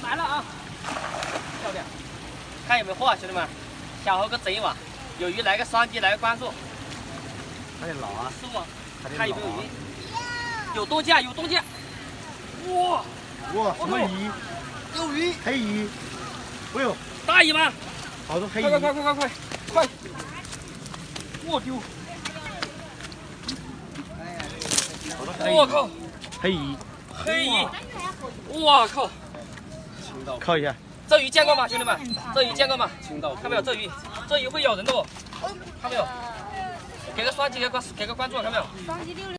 来了啊！漂亮，看有没有货，兄弟们，小猴哥整一网，有鱼来个双击，来个关注。快点捞啊！是不？看有没有鱼？有东架，有东架。哇！哇，什么鱼？有鱼，黑鱼。哎呦，大鱼吗？好多黑鱼！快！我丢！我靠！黑鱼！黑鱼！我靠！靠一下。这鱼见过吗，兄弟们？这鱼见过吗？看没有？这鱼会咬人的哦，看没有？给个双击，给个关注，看没有？双击666。